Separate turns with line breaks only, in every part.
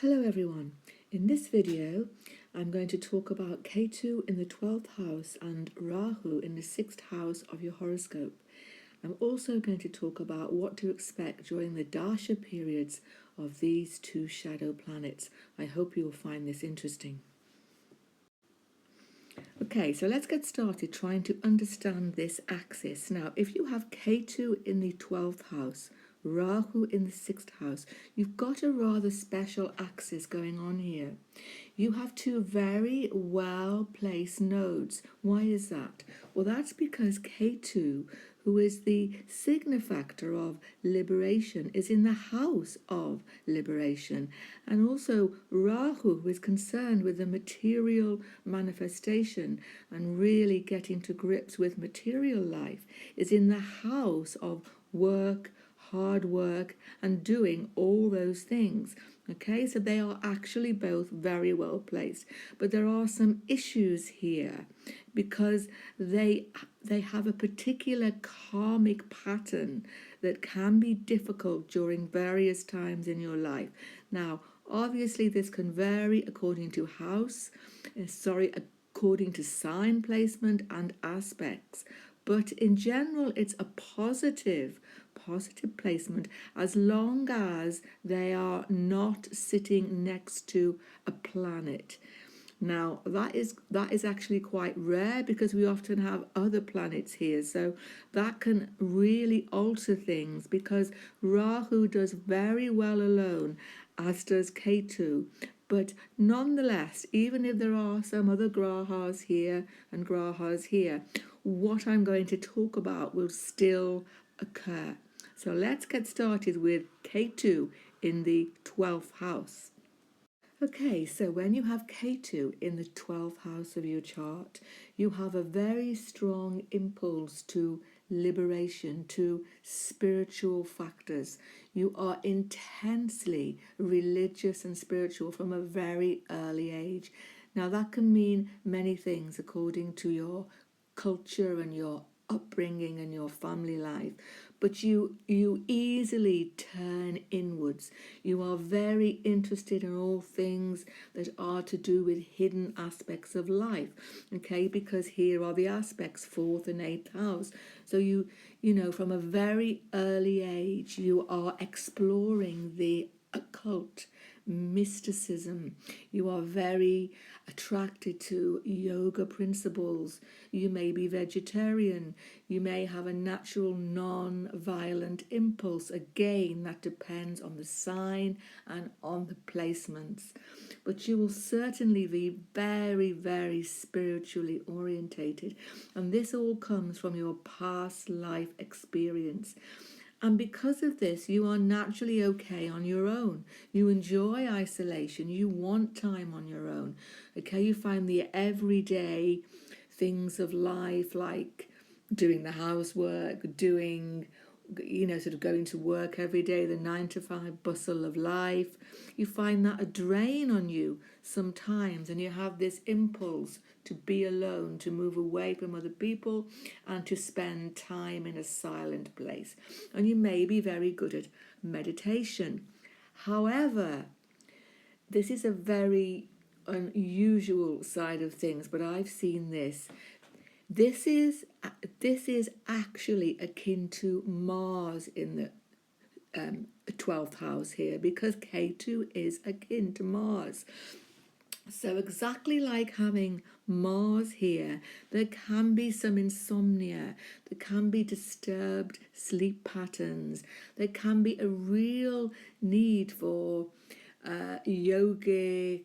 Hello everyone. In this video I'm going to talk about Ketu in the 12th house and Rahu in the 6th house of your horoscope. I'm also going to talk about what to expect during the Dasha periods of these two shadow planets. I hope you'll find this interesting. Okay, so let's get started trying to understand this axis. Now, if you have Ketu in the 12th house, Rahu in the 6th house, you've got a rather special axis going on here. You have two very well-placed nodes. Why is that? Well, that's because Ketu, who is the signifactor of liberation, is in the house of liberation. And also Rahu, who is concerned with the material manifestation and really getting to grips with material life, is in the house of work, hard work, and doing all those things. Okay, so they are actually both very well placed, but there are some issues here because they have a particular karmic pattern that can be difficult during various times in your life. Now, obviously, this can vary according to according to sign placement and aspects. But in general, it's a positive placement as long as they are not sitting next to a planet. Now, that is actually quite rare because we often have other planets here. So that can really alter things because Rahu does very well alone, as does Ketu. But nonetheless, even if there are some other grahas here and grahas here, what I'm going to talk about will still occur. So let's get started with Ketu in the 12th house. Okay, so when you have Ketu in the 12th house of your chart, you have a very strong impulse to liberation, to spiritual factors. You are intensely religious and spiritual from a very early age. Now, that can mean many things according to your culture and your upbringing and your family life, but you easily turn inwards. You are very interested in all things that are to do with hidden aspects of life, okay, because here are the aspects, 4th and 8th house. So you know, from a very early age you are exploring the occult, mysticism. You are very attracted to yoga principles. You may be vegetarian. You may have a natural non-violent impulse. Again, that depends on the sign and on the placements. But you will certainly be very, very spiritually orientated. And this all comes from your past life experience. And because of this, you are naturally okay on your own. You enjoy isolation. You want time on your own. Okay, you find the everyday things of life, like doing the housework, doing, sort of going to work every day, the 9-to-5 bustle of life. You find that a drain on you sometimes, and you have this impulse to be alone, to move away from other people, and to spend time in a silent place. And you may be very good at meditation. However, this is a very unusual side of things, but I've seen this. This is actually akin to Mars in the 12th house here, because Ketu is akin to Mars. So exactly like having Mars here, there can be some insomnia, there can be disturbed sleep patterns, there can be a real need for yogic,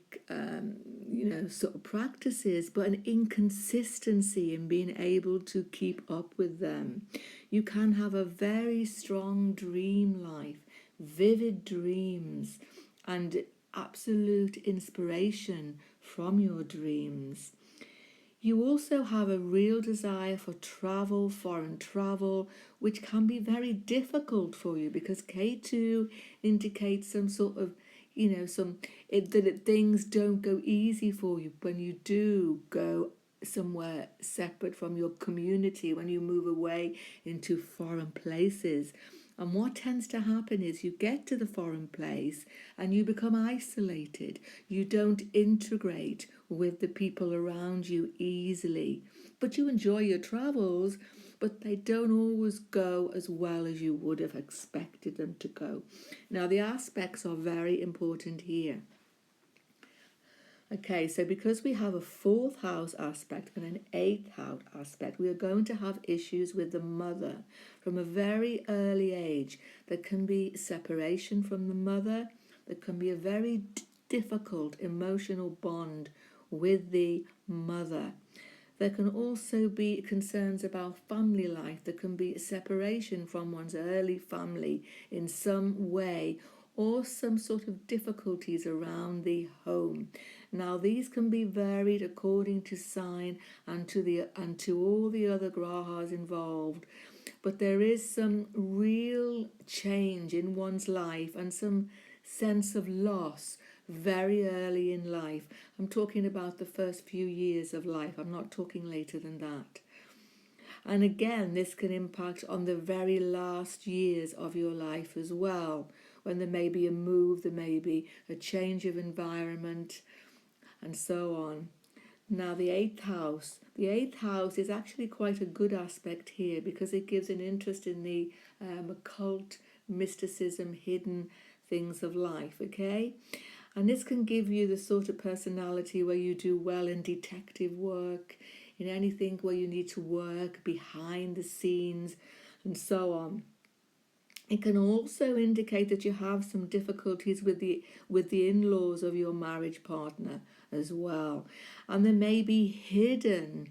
sort of practices, but an inconsistency in being able to keep up with them. You can have a very strong dream life, vivid dreams, and absolute inspiration from your dreams. You also have a real desire for travel, foreign travel, which can be very difficult for you because Ketu indicates some sort of, that things don't go easy for you when you do go somewhere separate from your community, when you move away into foreign places. And what tends to happen is you get to the foreign place and you become isolated. You don't integrate with the people around you easily. But you enjoy your travels, but they don't always go as well as you would have expected them to go. Now, the aspects are very important here. Okay, so because we have a fourth house aspect and an eighth house aspect, we are going to have issues with the mother from a very early age. There can be separation from the mother. There can be a very difficult emotional bond with the mother. There can also be concerns about family life. There can be a separation from one's early family in some way, or some sort of difficulties around the home. Now, these can be varied according to sign and to all the other grahas involved. But there is some real change in one's life and some sense of loss very early in life. I'm talking about the first few years of life. I'm not talking later than that. And again, this can impact on the very last years of your life as well, when there may be a move, there may be a change of environment, and so on. Now, the eighth house. The eighth house is actually quite a good aspect here because it gives an interest in the occult, mysticism, hidden things of life, okay? And this can give you the sort of personality where you do well in detective work, in anything where you need to work behind the scenes, and so on. It can also indicate that you have some difficulties with the in-laws of your marriage partner as well. And they may be hidden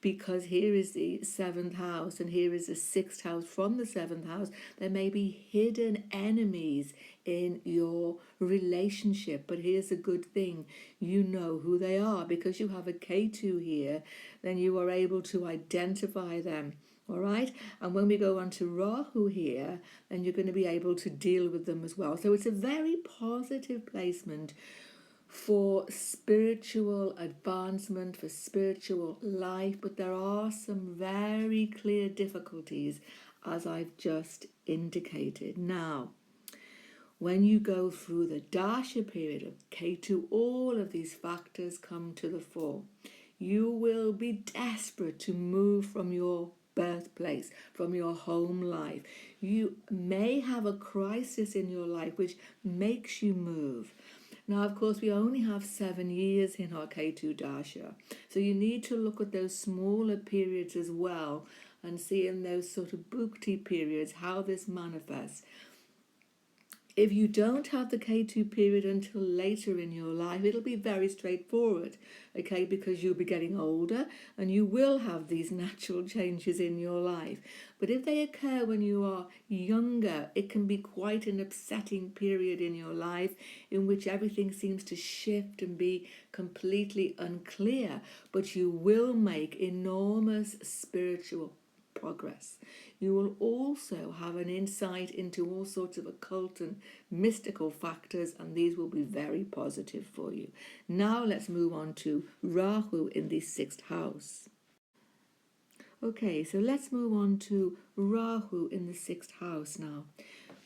because here is the seventh house and here is the sixth house from the seventh house. There may be hidden enemies in your relationship. But here's a good thing. You know who they are because you have a Ketu here. Then you are able to identify them. All right, and when we go on to Rahu here, then you're going to be able to deal with them as well. So it's a very positive placement for spiritual advancement, for spiritual life, but there are some very clear difficulties, as I've just indicated. Now, when you go through the Dasha period of Ketu, all of these factors come to the fore. You will be desperate to move from your birthplace, from your home life. You may have a crisis in your life which makes you move. Now, of course, we only have 7 years in our Ketu Dasha, so you need to look at those smaller periods as well and see in those sort of bhukti periods how this manifests. If you don't have the Ketu period until later in your life, it'll be very straightforward, okay, because you'll be getting older and you will have these natural changes in your life. But if they occur when you are younger, it can be quite an upsetting period in your life in which everything seems to shift and be completely unclear, but you will make enormous spiritual progress. You will also have an insight into all sorts of occult and mystical factors, and these will be very positive for you. Now let's move on to Rahu in the 6th house. Okay, so let's move on to Rahu in the 6th house now.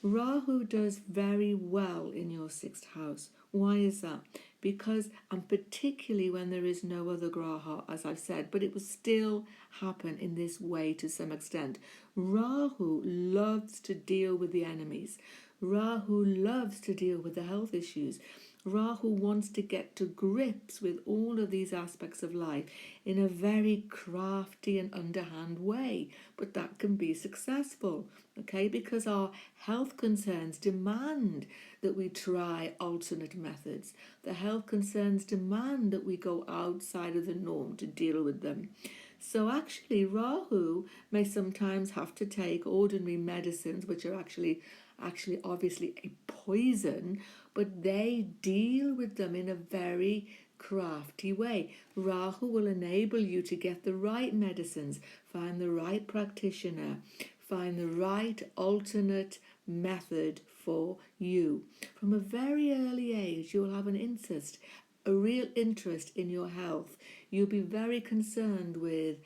Rahu does very well in your 6th house. Why is that? Because, and particularly when there is no other graha, as I've said, but it will still happen in this way to some extent. Rahu loves to deal with the enemies. Rahu loves to deal with the health issues. Rahu wants to get to grips with all of these aspects of life in a very crafty and underhand way, but that can be successful, okay, because our health concerns demand that we try alternate methods. The health concerns demand that we go outside of the norm to deal with them. So actually, Rahu may sometimes have to take ordinary medicines, which are actually obviously a poison, but they deal with them in a very crafty way. Rahu will enable you to get the right medicines, find the right practitioner, find the right alternate method for you. From a very early age, you'll have a real interest in your health. You'll be very concerned with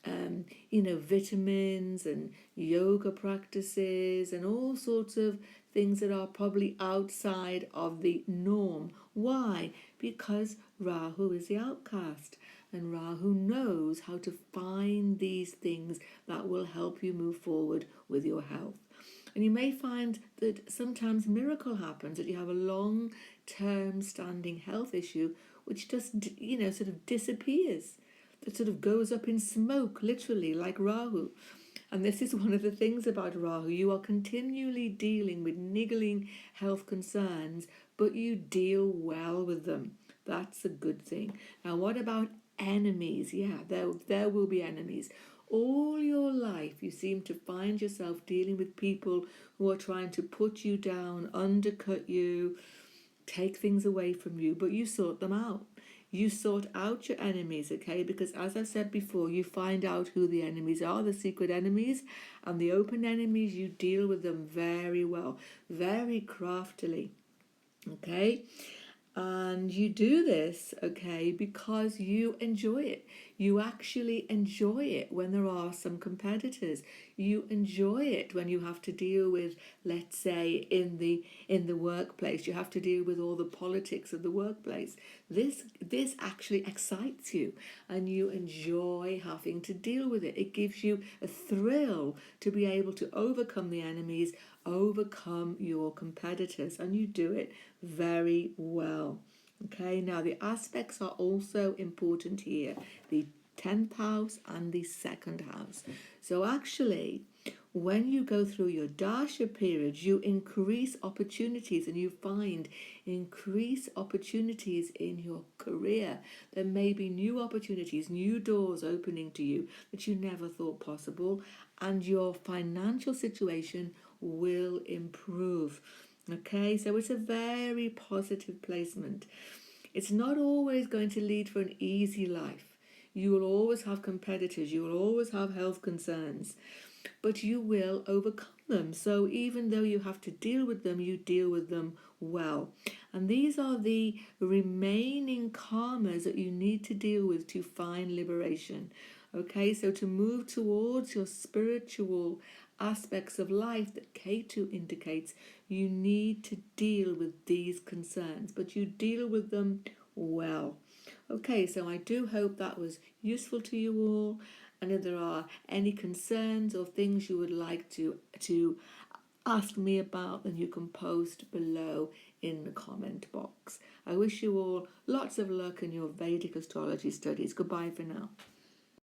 vitamins and yoga practices and all sorts of things that are probably outside of the norm. Why? Because Rahu is the outcast, and Rahu knows how to find these things that will help you move forward with your health. And you may find that sometimes miracle happens, that you have a long-term standing health issue which just, sort of disappears, that sort of goes up in smoke, literally, like Rahu. And this is one of the things about Rahu. You are continually dealing with niggling health concerns, but you deal well with them. That's a good thing. Now, what about enemies? Yeah, there will be enemies. All your life, you seem to find yourself dealing with people who are trying to put you down, undercut you, take things away from you, but you sort them out. You sort out your enemies, okay? Because as I said before, you find out who the enemies are, the secret enemies, and the open enemies, you deal with them very well, very craftily, okay? And you do this, okay, because you enjoy it. You actually enjoy it when there are some competitors. You enjoy it when you have to deal with, let's say, in the workplace, you have to deal with all the politics of the workplace. This actually excites you, and you enjoy having to deal with it. It gives you a thrill to be able to overcome the enemies, overcome your competitors, and you do it very well. Okay, now the aspects are also important here, the 10th house and the 2nd house. So actually, when you go through your dasha period, you increase opportunities, and you find increase opportunities in your career. There may be new opportunities, new doors opening to you that you never thought possible, and your financial situation will improve. Okay, so it's a very positive placement. It's not always going to lead for an easy life. You will always have competitors, you will always have health concerns, but you will overcome them. So even though you have to deal with them, you deal with them well. And these are the remaining karmas that you need to deal with to find liberation. Okay, so to move towards your spiritual aspects of life that Ketu indicates, you need to deal with these concerns, but you deal with them well. Okay, so I do hope that was useful to you all, and if there are any concerns or things you would like to ask me about, then you can post below in the comment box. I wish you all lots of luck in your Vedic astrology studies. Goodbye for now.